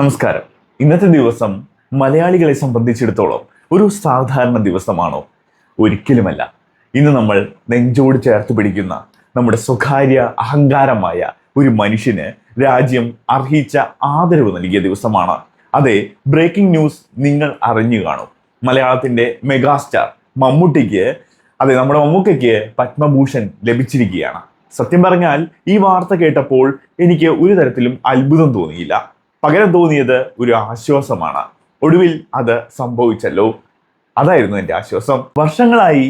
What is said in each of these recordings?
നമസ്കാരം. ഇന്നത്തെ ദിവസം മലയാളികളെ സംബന്ധിച്ചിടത്തോളം ഒരു സാധാരണ ദിവസമാണോ? ഒരിക്കലുമല്ല. ഇന്ന് നമ്മൾ നെഞ്ചോട് ചേർത്ത് പിടിക്കുന്ന നമ്മുടെ സ്വകാര്യ അഹങ്കാരമായ ഒരു മനുഷ്യന് രാജ്യം അർഹിച്ച ആദരവ് നൽകിയ ദിവസമാണ്. അതെ, ബ്രേക്കിംഗ് ന്യൂസ് നിങ്ങൾ അറിഞ്ഞു കാണും. മലയാളത്തിന്റെ മെഗാസ്റ്റാർ മമ്മൂട്ടിക്ക്, അതെ നമ്മുടെ മമ്മൂക്കയ്ക്ക് പത്മഭൂഷൺ ലഭിച്ചിരിക്കുകയാണ്. സത്യം പറഞ്ഞാൽ ഈ വാർത്ത കേട്ടപ്പോൾ എനിക്ക് ഒരു തരത്തിലും അത്ഭുതം തോന്നിയില്ല. പകരം തോന്നിയത് ഒരു ആശ്വാസമാണ്. ഒടുവിൽ അത് സംഭവിച്ചല്ലോ, അതായിരുന്നു എൻ്റെ ആശ്വാസം. വർഷങ്ങളായി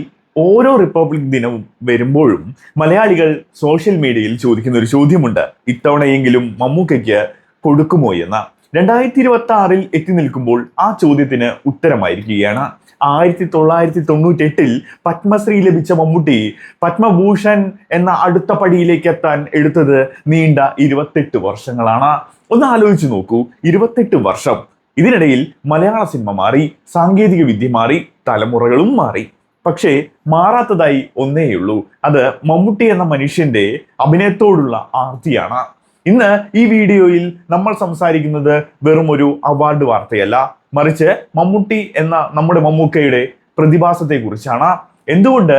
ഓരോ റിപ്പബ്ലിക് ദിനവും വരുമ്പോഴും മലയാളികൾ സോഷ്യൽ മീഡിയയിൽ ചോദിക്കുന്ന ഒരു ചോദ്യമുണ്ട്, ഇത്തവണയെങ്കിലും മമ്മൂക്കയ്ക്ക് കൊടുക്കുമോ എന്ന്. 2026 എത്തി നിൽക്കുമ്പോൾ ആ ചോദ്യത്തിന് ഉത്തരമായിരിക്കുകയാണ്. 1998 പത്മശ്രീ ലഭിച്ച മമ്മൂട്ടി പത്മഭൂഷൺ എന്ന അടുത്ത പടിയിലേക്ക് എത്താൻ എടുത്തത് നീണ്ട 28 വർഷങ്ങളാണ്. ഒന്ന് ആലോചിച്ച് നോക്കൂ, 28 വർഷം. ഇതിനിടയിൽ മലയാള സിനിമ മാറി, സാങ്കേതിക വിദ്യ മാറി, തലമുറകളും മാറി. പക്ഷേ മാറാത്തതായി ഒന്നേയുള്ളൂ, അത് മമ്മൂട്ടി എന്ന മനുഷ്യന്റെ അഭിനയത്തോടുള്ള ആർത്തിയാണ്. ഇന്ന് ഈ വീഡിയോയിൽ നമ്മൾ സംസാരിക്കുന്നത് വെറും ഒരു അവാർഡ് വാർത്തയല്ല, മറിച്ച് മമ്മൂട്ടി എന്ന നമ്മുടെ മമ്മൂക്കയുടെ പ്രതിഭാസത്തെ കുറിച്ചാണ്. എന്തുകൊണ്ട്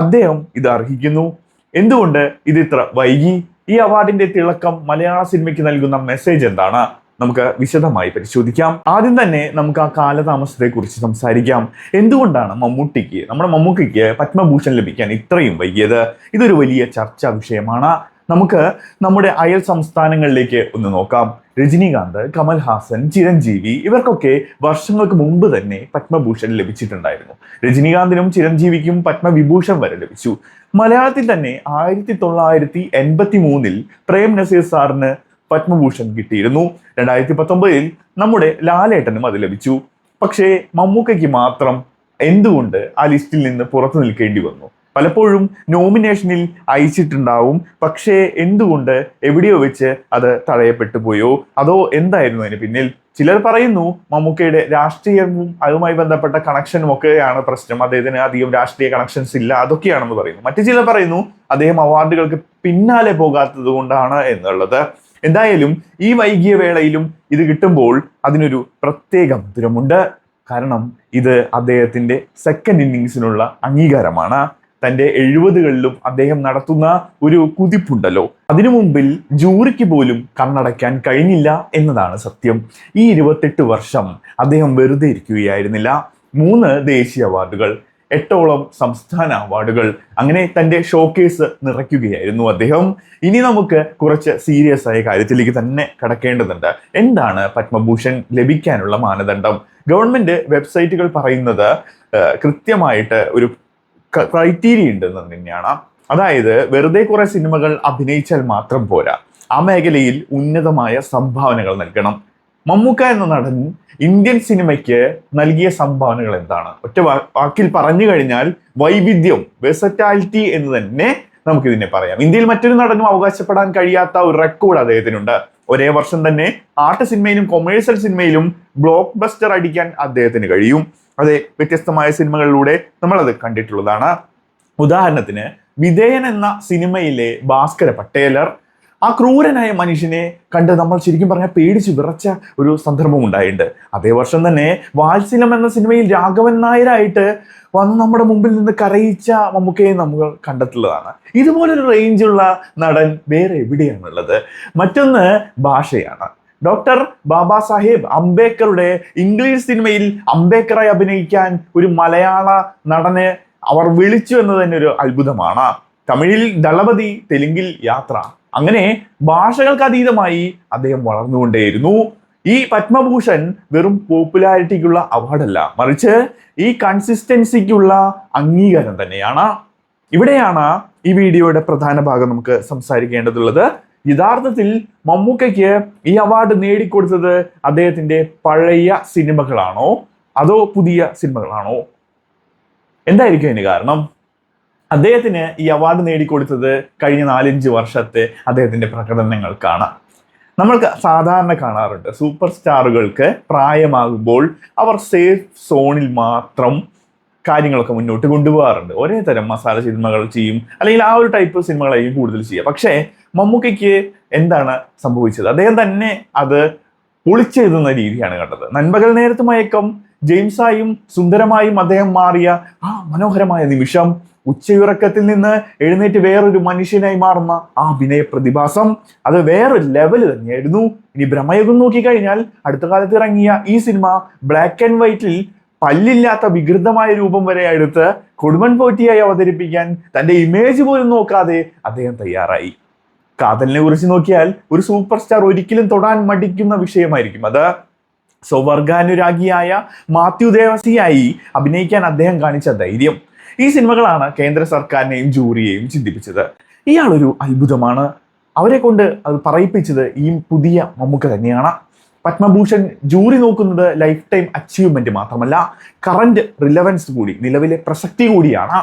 അദ്ദേഹം ഇത് അർഹിക്കുന്നു? എന്തുകൊണ്ട് ഇത് ഇത്ര വൈകി? ഈ അവാർഡിന്റെ തിളക്കം മലയാള സിനിമയ്ക്ക് നൽകുന്ന മെസ്സേജ് എന്താണ്? നമുക്ക് വിശദമായി പരിശോധിക്കാം. ആദ്യം തന്നെ നമുക്ക് ആ കാലതാമസത്തെ കുറിച്ച് സംസാരിക്കാം. എന്തുകൊണ്ടാണ് നമ്മുടെ മമ്മൂക്കയ്ക്ക് പത്മഭൂഷൺ ലഭിക്കാൻ ഇത്രയും വൈകിയത്? ഇതൊരു വലിയ ചർച്ചാ വിഷയമാണ്. നമുക്ക് നമ്മുടെ അയൽ സംസ്ഥാനങ്ങളിലേക്ക് ഒന്ന് നോക്കാം. രജനീകാന്ത്, കമൽഹാസൻ, ചിരഞ്ജീവി ഇവർക്കൊക്കെ വർഷങ്ങൾക്ക് മുമ്പ് തന്നെ പത്മഭൂഷൺ ലഭിച്ചിട്ടുണ്ടായിരുന്നു. രജനീകാന്തിനും ചിരഞ്ജീവിക്കും പത്മവിഭൂഷൺ വരെ ലഭിച്ചു. മലയാളത്തിൽ തന്നെ 1983 പ്രേം നസീർ സാറിന് പത്മഭൂഷൺ കിട്ടിയിരുന്നു. 2019 നമ്മുടെ ലാലേട്ടനും അത് ലഭിച്ചു. പക്ഷേ മമ്മൂക്കയ്ക്ക് മാത്രം എന്തുകൊണ്ട് ആ ലിസ്റ്റിൽ നിന്ന് പുറത്തു നിൽക്കേണ്ടി വന്നു? പലപ്പോഴും നോമിനേഷനിൽ അയച്ചിട്ടുണ്ടാവും, പക്ഷേ എന്തുകൊണ്ട് എവിടെയോ വെച്ച് അത് തടയപ്പെട്ടു പോയോ? അതോ എന്തായിരുന്നു അതിന് പിന്നിൽ? ചിലർ പറയുന്നു മമ്മൂക്കയുടെ രാഷ്ട്രീയവും അതുമായി ബന്ധപ്പെട്ട കണക്ഷനും ഒക്കെയാണ് പ്രശ്നം, അദ്ദേഹത്തിന് അധികം രാഷ്ട്രീയ കണക്ഷൻസ് ഇല്ല, അതൊക്കെയാണെന്ന് പറയുന്നു. മറ്റു ചിലർ പറയുന്നു അദ്ദേഹം അവാർഡുകൾക്ക് പിന്നാലെ പോകാത്തത് കൊണ്ടാണ് എന്നുള്ളത്. എന്തായാലും ഈ വൈകിയ വേളയിലും ഇത് കിട്ടുമ്പോൾ അതിനൊരു പ്രത്യേക മധുരമുണ്ട്. കാരണം ഇത് അദ്ദേഹത്തിന്റെ സെക്കൻഡ് ഇന്നിങ്സിനുള്ള അംഗീകാരമാണ്. തന്റെ 70കളിലും അദ്ദേഹം നടത്തുന്ന ഒരു കുതിപ്പുണ്ടല്ലോ, അതിനു മുമ്പിൽ ജൂറിക്ക് പോലും കണ്ണടയ്ക്കാൻ കഴിഞ്ഞില്ല എന്നതാണ് സത്യം. ഈ 28 വർഷം അദ്ദേഹം വെറുതെ ഇരിക്കുകയായിരുന്നില്ല. 3 ദേശീയ അവാർഡുകൾ, 8ഓളം സംസ്ഥാന അവാർഡുകൾ, അങ്ങനെ തന്റെ ഷോക്കേസ് നിറയ്ക്കുകയായിരുന്നു അദ്ദേഹം. ഇനി നമുക്ക് കുറച്ച് സീരിയസ് ആയ കാര്യത്തിലേക്ക് തന്നെ കടക്കേണ്ടതുണ്ട്. എന്താണ് പത്മഭൂഷൺ ലഭിക്കാനുള്ള മാനദണ്ഡം? ഗവൺമെന്റ് വെബ്സൈറ്റുകൾ പറയുന്നത് കൃത്യമായിട്ട് ഒരു ക്രൈറ്റീരിയ ഉണ്ടെന്ന് തന്നെയാണ്. അതായത് വെറുതെ കുറെ സിനിമകൾ അഭിനയിച്ചാൽ മാത്രം പോരാ, ആ മേഖലയിൽ ഉന്നതമായ സംഭാവനകൾ നൽകണം. മമ്മൂക്ക എന്ന നടൻ ഇന്ത്യൻ സിനിമയ്ക്ക് നൽകിയ സംഭാവനകൾ എന്താണ്? ഒറ്റ വാക്കിൽ പറഞ്ഞു കഴിഞ്ഞാൽ വൈവിധ്യം, വെസറ്റാലിറ്റി എന്ന് തന്നെ നമുക്കിതിനെ പറയാം. ഇന്ത്യയിൽ മറ്റൊരു നടനും അവകാശപ്പെടാൻ കഴിയാത്ത ഒരു റെക്കോർഡ് അദ്ദേഹത്തിനുണ്ട്. ഒരേ വർഷം തന്നെ ആർട്ട് സിനിമയിലും കൊമേഴ്സ്യൽ സിനിമയിലും ബ്ലോക്ക് ബസ്റ്റർ അടിക്കാൻ അദ്ദേഹത്തിന് കഴിയും. അതെ, വ്യത്യസ്തമായ സിനിമകളിലൂടെ നമ്മളത് കണ്ടിട്ടുള്ളതാണ്. ഉദാഹരണത്തിന് വിധേയൻ എന്ന സിനിമയിലെ ഭാസ്കര പട്ടേലർ, ആ ക്രൂരനായ മനുഷ്യനെ കണ്ട് നമ്മൾ ശരിക്കും പറഞ്ഞാൽ പേടിച്ച് വിറച്ച ഒരു സന്ദർഭം ഉണ്ടായിട്ടുണ്ട്. അതേ വർഷം തന്നെ വാത്സല്യം എന്ന സിനിമയിൽ രാഘവൻ നായരായിട്ട് വന്ന് നമ്മുടെ മുമ്പിൽ നിന്ന് കരയിച്ച മമ്മൂക്കയെ നമ്മൾ കണ്ടിട്ടുള്ളതാണ്. ഇതുപോലൊരു റേഞ്ചുള്ള നടൻ വേറെ എവിടെയാണുള്ളത്? മറ്റൊന്ന് ഭാഷയാണ്. ഡോക്ടർ ബാബാ സാഹേബ് അംബേദ്കറുടെ ഇംഗ്ലീഷ് സിനിമയിൽ അംബേദ്കറായി അഭിനയിക്കാൻ ഒരു മലയാള നടനെ അവർ വിളിച്ചു എന്നത് തന്നെ ഒരു അത്ഭുതമാണ്. തമിഴിൽ ദളപതി, തെലുങ്കിൽ യാത്ര, അങ്ങനെ ഭാഷകൾക്ക് അതീതമായി അദ്ദേഹം വളർന്നുകൊണ്ടേയിരുന്നു. ഈ പത്മഭൂഷൺ വെറും പോപ്പുലാരിറ്റിക്കുള്ള അവാർഡല്ല, മറിച്ച് ഈ കൺസിസ്റ്റൻസിക്കുള്ള അംഗീകാരം തന്നെയാണ്. ഇവിടെയാണ് ഈ വീഡിയോയുടെ പ്രധാന ഭാഗം നമുക്ക് സംസാരിക്കേണ്ടതുള്ളത്. യഥാർത്ഥത്തിൽ മമ്മൂക്കയ്ക്ക് ഈ അവാർഡ് നേടിക്കൊടുത്തത് അദ്ദേഹത്തിന്റെ പഴയ സിനിമകളാണോ അതോ പുതിയ സിനിമകളാണോ? എന്തായിരിക്കും അതിന് കാരണം? അദ്ദേഹത്തിന് ഈ അവാർഡ് നേടിക്കൊടുത്തത് കഴിഞ്ഞ 4-5 വർഷത്തെ അദ്ദേഹത്തിന്റെ പ്രകടനങ്ങൾക്കാണ്. നമ്മൾക്ക് സാധാരണ കാണാറുണ്ട്, സൂപ്പർ സ്റ്റാറുകൾക്ക് പ്രായമാകുമ്പോൾ അവർ സേഫ് സോണിൽ മാത്രം കാര്യങ്ങളൊക്കെ മുന്നോട്ട് കൊണ്ടുപോകാറുണ്ട്. ഒരേ തരം മസാല സിനിമകൾ ചെയ്യും, അല്ലെങ്കിൽ ആ ഒരു ടൈപ്പ് സിനിമകളായിരിക്കും കൂടുതൽ ചെയ്യുക. പക്ഷേ മമ്മൂക്കയ്ക്ക് എന്താണ് സംഭവിച്ചത്? അദ്ദേഹം തന്നെ അത് പൊളിച്ചെഴുതുന്ന രീതിയാണ് കണ്ടത്. നൻപകൽ നേരത്ത് മയക്കം, ജെയിംസായും സുന്ദരമായും അദ്ദേഹം മാറിയ ആ മനോഹരമായ നിമിഷം, ഉച്ചയുറക്കത്തിൽ നിന്ന് എഴുന്നേറ്റ് വേറൊരു മനുഷ്യനായി മാറുന്ന ആ അഭിനയ പ്രതിഭാസം, അത് വേറൊരു ലെവല് തന്നെയായിരുന്നു. ഇനി ഭ്രമയുഗം നോക്കിക്കഴിഞ്ഞാൽ അടുത്ത കാലത്ത് ഇറങ്ങിയ ഈ സിനിമ ബ്ലാക്ക് ആൻഡ് വൈറ്റിൽ പല്ലില്ലാത്ത വികൃതമായ രൂപം വരെ എടുത്ത് കൊടുമൺ പോറ്റിയായി അവതരിപ്പിക്കാൻ തന്റെ ഇമേജ് പോലും നോക്കാതെ അദ്ദേഹം തയ്യാറായി. കാതലിനെ കുറിച്ച് നോക്കിയാൽ ഒരു സൂപ്പർ സ്റ്റാർ ഒരിക്കലും തൊടാൻ മടിക്കുന്ന വിഷയമായിരിക്കും അത്. സ്വവർഗാനുരാഗിയായ മാത്യു ദേവസിയായി അഭിനയിക്കാൻ അദ്ദേഹം കാണിച്ച ധൈര്യം, ഈ സിനിമകളാണ് കേന്ദ്ര സർക്കാരിനെയും ജൂറിയെയും ചിന്തിപ്പിച്ചത്. ഇയാളൊരു അത്ഭുതമാണ്. അവരെ കൊണ്ട് അത് പറയിപ്പിച്ചത് ഈ പുതിയ മമ്മൂക്ക തന്നെയാണ്. പത്മഭൂഷൺ ജൂറി നോക്കുന്നത് ലൈഫ് ടൈം അച്ചീവ്മെന്റ് മാത്രമല്ല, കറന്റ് റിലവൻസ് കൂടി, നിലവിലെ പ്രസക്തി കൂടിയാണ്.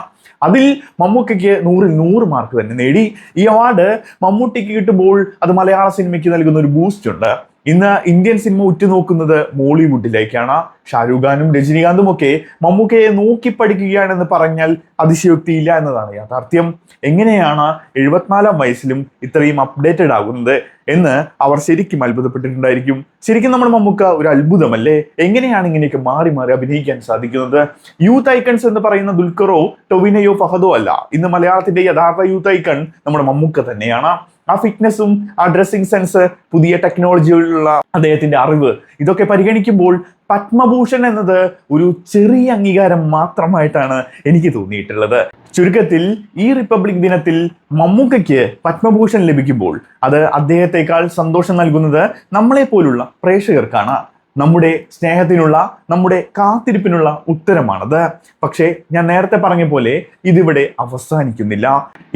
അതിൽ മമ്മൂക്കയ്ക്ക് 100-ൽ 100 മാർക്ക് തന്നെ നേടി. ഈ അവാർഡ് മമ്മൂട്ടിക്ക് കിട്ടുമ്പോൾ അത് മലയാള സിനിമയ്ക്ക് നൽകുന്ന ഒരു ബൂസ്റ്റ് ഉണ്ട്. ഇന്ന് ഇന്ത്യൻ സിനിമ ഉറ്റുനോക്കുന്നത് മോളിവുഡിലേക്കാണ്. ഷാരൂഖ് ഖാനും രജനീകാന്തും ഒക്കെ മമ്മൂക്കയെ നോക്കി പഠിക്കുകയാണെന്ന് പറഞ്ഞാൽ അതിശയോക്തിയില്ല എന്നതാണ് യാഥാർത്ഥ്യം. എങ്ങനെയാണ് 74-ാം വയസ്സിലും ഇത്രയും അപ്ഡേറ്റഡ് ആകുന്നത് എന്ന് അവർ ശരിക്കും അത്ഭുതപ്പെട്ടിട്ടുണ്ടായിരിക്കും. ശരിക്കും നമ്മുടെ മമ്മൂക്ക ഒരു അത്ഭുതമല്ലേ? എങ്ങനെയാണ് ഇങ്ങനെയൊക്കെ മാറി മാറി അഭിനയിക്കാൻ സാധിക്കുന്നത്? യൂത്ത് ഐക്കൺസ് എന്ന് പറയുന്ന ദുൽഖറോ ടൊവിനയോ ഫഹദോ അല്ല, ഇന്ന് മലയാളത്തിന്റെ യഥാർത്ഥ യൂത്ത് ഐക്കൺ നമ്മുടെ മമ്മൂക്ക തന്നെയാണ്. ആ ഫിറ്റ്നസും ആ ഡ്രസ്സിംഗ് സെൻസ്, പുതിയ ടെക്നോളജിയിലുള്ള അദ്ദേഹത്തിന്റെ അറിവ്, ഇതൊക്കെ പരിഗണിക്കുമ്പോൾ പത്മഭൂഷൺ എന്നത് ഒരു ചെറിയ അംഗീകാരം മാത്രമായിട്ടാണ് എനിക്ക് തോന്നിയിട്ടുള്ളത്. ചുരുക്കത്തിൽ ഈ റിപ്പബ്ലിക് ദിനത്തിൽ മമ്മൂക്കയ്ക്ക് പത്മഭൂഷൺ ലഭിക്കുമ്പോൾ അത് അദ്ദേഹത്തെക്കാൾ സന്തോഷം നൽകുന്നത് നമ്മളെ പോലുള്ള പ്രേക്ഷകർക്കാണ്. നമ്മുടെ സ്നേഹത്തിനുള്ള, നമ്മുടെ കാത്തിരിപ്പിനുള്ള ഉത്തരമാണത്. പക്ഷേ ഞാൻ നേരത്തെ പറഞ്ഞ പോലെ ഇതിവിടെ അവസാനിക്കുന്നില്ല.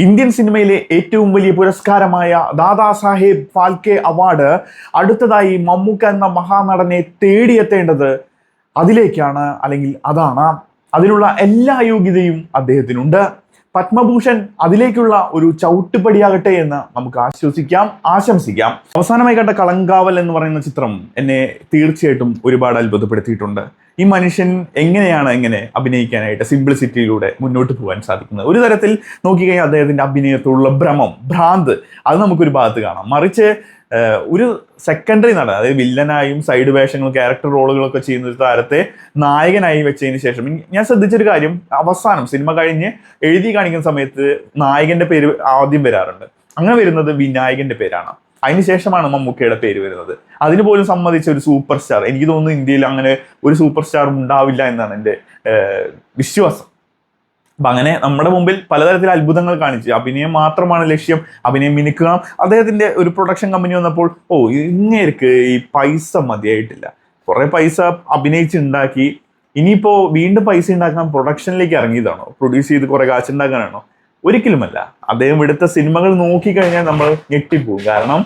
ഇന്ത്യൻ സിനിമയിലെ ഏറ്റവും വലിയ പുരസ്കാരമായ ദാദാ സാഹേബ് ഫാൽക്കെ അവാർഡ് അടുത്തതായി മമ്മൂക്ക എന്ന മഹാനടനെ തേടിയെത്തേണ്ടത് അതിലേക്കാണ്, അല്ലെങ്കിൽ അതാണ്. അതിനുള്ള എല്ലാ യോഗ്യതയും അദ്ദേഹത്തിനുണ്ട്. പത്മഭൂഷൺ അതിലേക്കുള്ള ഒരു ചവിട്ടുപടിയാകട്ടെ എന്ന് നമുക്ക് ആശംസിക്കാം. അവസാനമായി കണ്ട കളങ്കാവൽ എന്ന് പറയുന്ന ചിത്രം എന്നെ തീർച്ചയായിട്ടും ഒരുപാട് അത്ഭുതപ്പെടുത്തിയിട്ടുണ്ട്. ഈ മനുഷ്യൻ എങ്ങനെയാണ് ഇങ്ങനെ അഭിനയിക്കാനായിട്ട് സിംപ്ലിസിറ്റിയിലൂടെ മുന്നോട്ട് പോകാൻ സാധിക്കുന്നത്? ഒരു തരത്തിൽ നോക്കിക്കഴിഞ്ഞാൽ അദ്ദേഹത്തിന്റെ അഭിനയത്തോടുള്ള ഭ്രാന്ത് അത് നമുക്കൊരു ഭാഗത്ത് കാണാം. മറിച്ച് ഒരു സെക്കൻഡറി നടൻ, അതായത് വില്ലനായും സൈഡ് വേഷങ്ങൾ, ക്യാരക്ടർ റോളുകളൊക്കെ ചെയ്യുന്ന ഒരു താരത്തെ നായകനായി വെച്ചതിന് ശേഷം ഞാൻ ശ്രദ്ധിച്ചൊരു കാര്യം, അവസാനം സിനിമ കഴിഞ്ഞ് എഴുതി കാണിക്കുന്ന സമയത്ത് നായകന്റെ പേര് ആദ്യം വരാറുണ്ട്. അങ്ങനെ വരുന്നത് വിനായകന്റെ പേരാണ്. അതിനുശേഷമാണ് മമ്മൂക്കയുടെ പേര് വരുന്നത്. അതിന് പോലും സമ്മതിച്ച ഒരു സൂപ്പർ സ്റ്റാർ, എനിക്ക് തോന്നുന്നു ഇന്ത്യയിൽ അങ്ങനെ ഒരു സൂപ്പർ സ്റ്റാർ ഉണ്ടാവില്ല എന്നാണ് എൻ്റെ വിശ്വാസം. അപ്പൊ അങ്ങനെ നമ്മുടെ മുമ്പിൽ പലതരത്തിൽ അത്ഭുതങ്ങൾ കാണിച്ചു. അഭിനയം മാത്രമാണ് ലക്ഷ്യം, അഭിനയം മിനുക്കുക. അദ്ദേഹത്തിന്റെ ഒരു പ്രൊഡക്ഷൻ കമ്പനി വന്നപ്പോൾ ഇങ്ങേർക്ക് ഈ പൈസ മതിയായിട്ടില്ല, കുറെ പൈസ അഭിനയിച്ചുണ്ടാക്കി, ഇനിയിപ്പോ വീണ്ടും പൈസ ഉണ്ടാക്കാൻ പ്രൊഡക്ഷനിലേക്ക് ഇറങ്ങിയതാണോ, പ്രൊഡ്യൂസ് ചെയ്ത് കുറെ കാശുണ്ടാക്കാനാണോ? ഒരിക്കലുമല്ല. അദ്ദേഹം എടുത്ത സിനിമകൾ നോക്കിക്കഴിഞ്ഞാൽ നമ്മൾ ഞെട്ടിപ്പോകും. കാരണം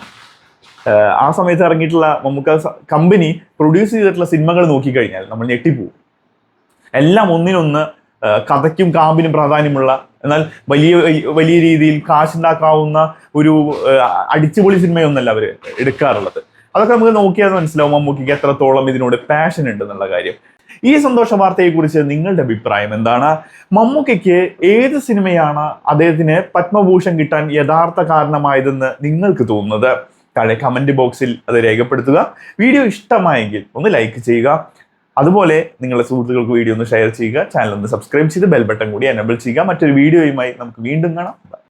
ആ സമയത്ത് ഇറങ്ങിയിട്ടുള്ള മമ്മൂക്ക കമ്പനി പ്രൊഡ്യൂസ് ചെയ്തിട്ടുള്ള സിനിമകൾ നോക്കിക്കഴിഞ്ഞാൽ നമ്മൾ ഞെട്ടിപ്പോകും. എല്ലാം ഒന്നിനൊന്ന് കഥയ്ക്കും കാമ്പിനും പ്രാധാന്യമുള്ള, എന്നാൽ വലിയ വലിയ രീതിയിൽ കാശുണ്ടാക്കാവുന്ന ഒരു അടിച്ചുപൊളി സിനിമയൊന്നല്ല അവർ എടുക്കാറുള്ളത്. അതൊക്കെ നമുക്ക് നോക്കിയാൽ മനസ്സിലാവും മമ്മൂക്കയ്ക്ക് എത്രത്തോളം ഇതിനോട് പാഷൻ ഉണ്ട് എന്നുള്ള കാര്യം. ഈ സന്തോഷ വാർത്തയെക്കുറിച്ച് നിങ്ങളുടെ അഭിപ്രായം എന്താണ്? മമ്മൂക്കയ്ക്ക് ഏത് സിനിമയാണ് അദ്ദേഹത്തിന് പത്മഭൂഷൺ കിട്ടാൻ യഥാർത്ഥ കാരണമായതെന്ന് നിങ്ങൾക്ക് തോന്നുന്നത്? താഴെ കമന്റ് ബോക്സിൽ അത് രേഖപ്പെടുത്തുക. വീഡിയോ ഇഷ്ടമായെങ്കിൽ ഒന്ന് ലൈക്ക് ചെയ്യുക. അതുപോലെ നിങ്ങളുടെ സുഹൃത്തുക്കൾക്ക് വീഡിയോ ഒന്ന് ഷെയർ ചെയ്യുക. ചാനൽ ഒന്ന് സബ്സ്ക്രൈബ് ചെയ്ത് ബെൽ ബട്ടൺ കൂടി എനേബിൾ ചെയ്യുക. മറ്റൊരു വീഡിയോയുമായി നമുക്ക് വീണ്ടും കാണാം.